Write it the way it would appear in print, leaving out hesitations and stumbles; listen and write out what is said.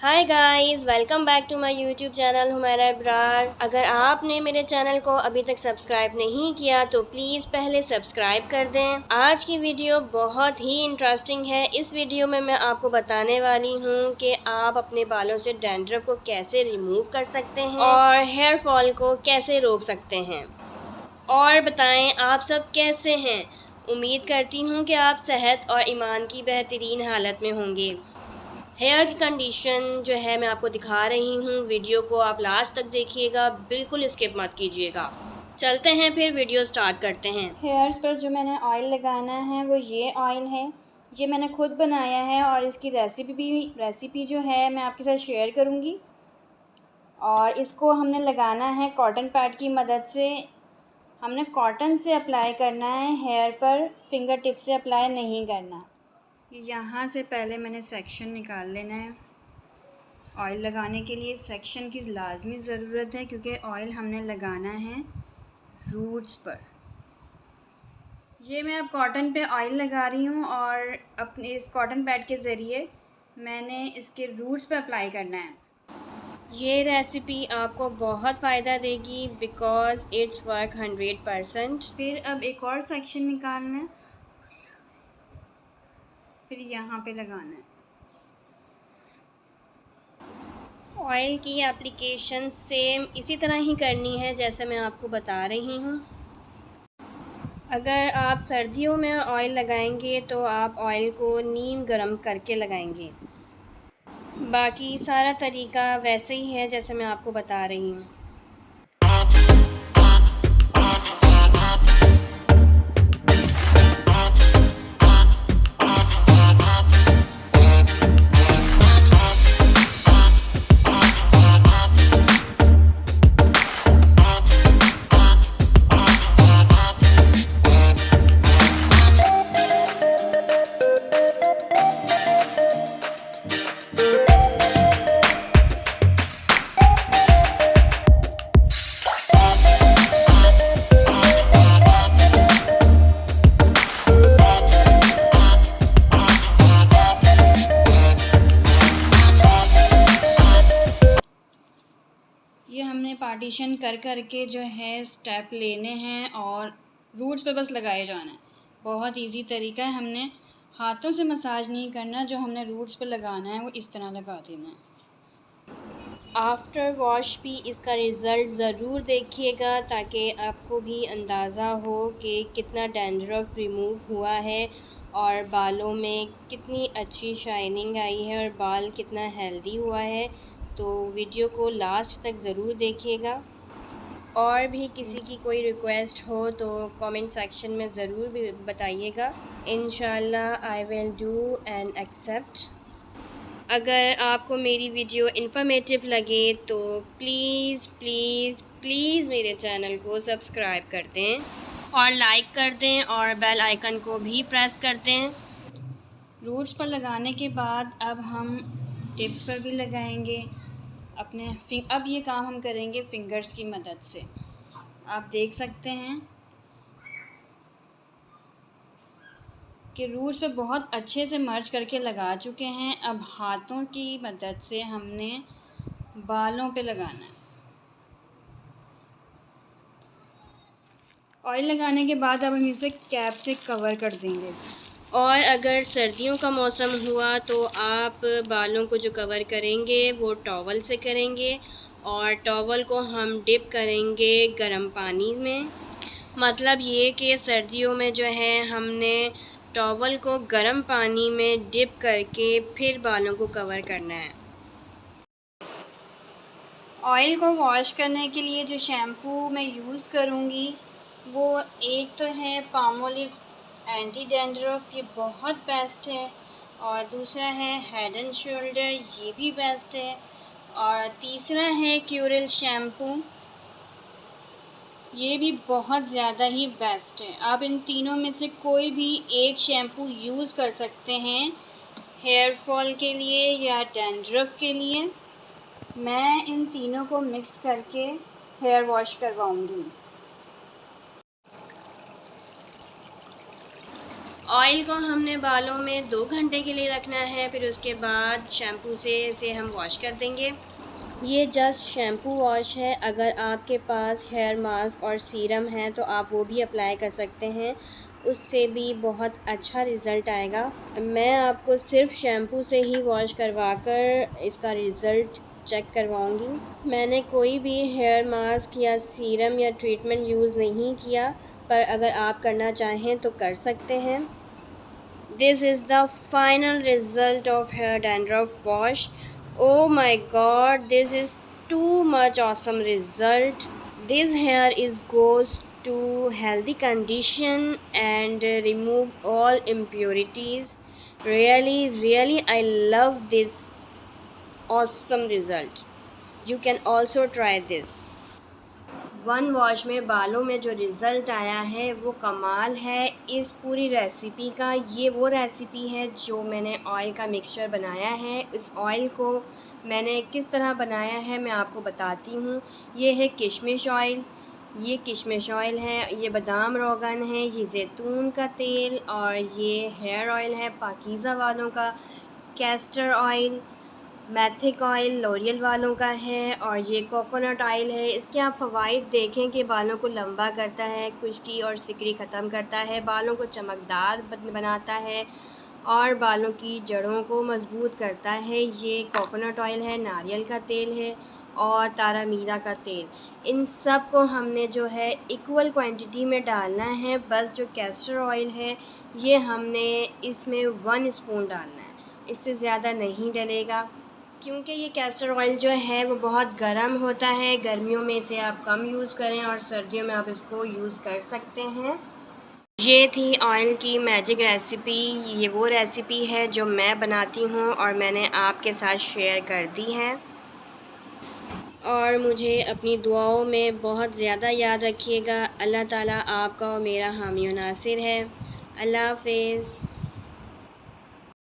Hi guys, welcome back to my YouTube channel Humaira Ibrar. अगर आपने मेरे चैनल को अभी तक सब्सक्राइब नहीं किया तो प्लीज़ पहले सब्सक्राइब कर दें। आज की वीडियो बहुत ही इंटरेस्टिंग है। इस वीडियो में मैं आपको बताने वाली हूँ कि आप अपने बालों से डैंड्रफ को कैसे रिमूव कर सकते हैं और हेयर फॉल को कैसे रोक सकते हैं। और बताएं, आप सब कैसे हैं। उम्मीद करती हूँ कि आप सेहत और ईमान की बेहतरीन हालत में होंगे। हेयर की कंडीशन जो है मैं आपको दिखा रही हूँ। वीडियो को आप लास्ट तक देखिएगा, बिल्कुल स्किप मत कीजिएगा। चलते हैं फिर वीडियो स्टार्ट करते हैं। हेयर्स पर जो मैंने ऑयल लगाना है वो ये ऑयल है। ये मैंने खुद बनाया है और इसकी रेसिपी जो है मैं आपके साथ शेयर करूँगी। और इसको हमने लगाना है कॉटन पैड की मदद से। हमने कॉटन से अप्लाई करना है हेयर पर, फिंगर टिप से अप्लाई नहीं करना। यहाँ से पहले मैंने सेक्शन निकाल लेना है। ऑयल लगाने के लिए सेक्शन की लाजमी ज़रूरत है क्योंकि ऑयल हमने लगाना है रूट्स पर। ये मैं अब कॉटन पे ऑयल लगा रही हूँ और अपने इस कॉटन पैड के ज़रिए मैंने इसके रूट्स पे अप्लाई करना है। ये रेसिपी आपको बहुत फ़ायदा देगी बिकॉज़ इट्स वर्क 100%। फिर अब एक और सेक्शन निकालना है, फिर यहाँ पे लगाना है। ऑयल की एप्लीकेशन सेम इसी तरह ही करनी है जैसे मैं आपको बता रही हूँ। अगर आप सर्दियों में ऑयल लगाएंगे तो आप ऑयल को नीम गर्म करके लगाएंगे। बाकी सारा तरीका वैसे ही है जैसे मैं आपको बता रही हूँ। ये हमने पार्टीशन कर के जो है स्टेप लेने हैं और रूट्स पे बस लगाए जाना है। बहुत इजी तरीका है। हमने हाथों से मसाज नहीं करना, जो हमने रूट्स पे लगाना है वो इस तरह लगा देना है। आफ्टर वॉश भी इसका रिज़ल्ट ज़रूर देखिएगा ताकि आपको भी अंदाज़ा हो कि कितना डैंड्रफ रिमूव हुआ है और बालों में कितनी अच्छी शाइनिंग आई है और बाल कितना हेल्दी हुआ है। तो वीडियो को लास्ट तक ज़रूर देखिएगा। और भी किसी की कोई रिक्वेस्ट हो तो कमेंट सेक्शन में ज़रूर भी बताइएगा। इंशाल्लाह I will do and accept. अगर आपको मेरी वीडियो इन्फॉर्मेटिव लगे तो प्लीज़ प्लीज़ प्लीज़ मेरे चैनल को सब्सक्राइब कर दें और लाइक कर दें और बेल आइकन को भी प्रेस कर दें। रूट्स पर लगाने के बाद अब हम टिप्स पर भी लगाएंगे अब ये काम हम करेंगे फिंगर्स की मदद से। आप देख सकते हैं कि रूट्स पे बहुत अच्छे से मर्ज करके लगा चुके हैं। अब हाथों की मदद से हमने बालों पे लगाना है। ऑयल लगाने के बाद अब हम इसे कैप से कवर कर देंगे। और अगर सर्दियों का मौसम हुआ तो आप बालों को जो कवर करेंगे वो टॉवल से करेंगे और टॉवल को हम डिप करेंगे गर्म पानी में। मतलब ये कि सर्दियों में जो है हमने टॉवल को गर्म पानी में डिप करके फिर बालों को कवर करना है। ऑयल को वॉश करने के लिए जो शैम्पू मैं यूज़ करूँगी वो एक तो है पामोलिव एंटी डैंड्रफ, ये बहुत बेस्ट है। और दूसरा है हेड एंड शोल्डर, ये भी बेस्ट है। और तीसरा है क्यूरल शैम्पू, ये भी बहुत ज़्यादा ही बेस्ट है। आप इन तीनों में से कोई भी एक शैम्पू यूज़ कर सकते हैं हेयर फॉल के लिए या डैंड्रफ के लिए। मैं इन तीनों को मिक्स करके हेयर वॉश करवाऊँगी। ऑयल को हमने बालों में 2 घंटे के लिए रखना है, फिर उसके बाद शैम्पू से इसे हम वॉश कर देंगे। ये जस्ट शैम्पू वॉश है। अगर आपके पास हेयर मास्क और सीरम है तो आप वो भी अप्लाई कर सकते हैं, उससे भी बहुत अच्छा रिज़ल्ट आएगा। मैं आपको सिर्फ शैम्पू से ही वॉश करवा कर इसका रिज़ल्ट चेक करवाऊँगी। मैंने कोई भी हेयर मास्क या सीरम या ट्रीटमेंट यूज़ नहीं किया, पर अगर आप करना चाहें तो कर सकते हैं। This is the final result of hair dandruff wash. Oh my god, this is too much awesome result. This hair is goes to healthy condition and remove all impurities. Really I love this awesome result. You can also try this. One wash में बालों में जो result आया है वो कमाल है इस पूरी रेसिपी का। ये वो रेसिपी है जो मैंने ऑयल का मिक्सचर बनाया है। इस ऑयल को मैंने किस तरह बनाया है मैं आपको बताती हूँ। ये है किशमिश ऑयल, ये किशमिश ऑयल है, ये बादाम रोगन है, ये जैतून का तेल और ये हेयर ऑयल है पाकीज़ा वालों का, castor oil, mythic oil L'Oréal वालों का है और ये कोकोनट ऑयल है। इसके आप फ़वाइद देखें कि बालों को लंबा करता है, खुश्की और सिकड़ी ख़त्म करता है, बालों को चमकदार बनाता है और बालों की जड़ों को मज़बूत करता है। ये कोकोनट ऑयल है, नारियल का तेल है और तारा मीरा का तेल। इन सब को हमने जो है इक्वल क्वांटिटी में डालना है। बस जो कैस्टर ऑयल है ये हमने इसमें 1 स्पून डालना है, इससे ज़्यादा नहीं डलेगा, क्योंकि ये कैस्टर ऑयल जो है वो बहुत गर्म होता है। गर्मियों में इसे आप कम यूज़ करें और सर्दियों में आप इसको यूज़ कर सकते हैं। ये थी ऑयल की मैजिक रेसिपी। ये वो रेसिपी है जो मैं बनाती हूँ और मैंने आपके साथ शेयर कर दी है। और मुझे अपनी दुआओं में बहुत ज़्यादा याद रखिएगा। अल्लाह ताला आपका और मेरा हामी और नासिर है। अल्लाह हाफ़िज़।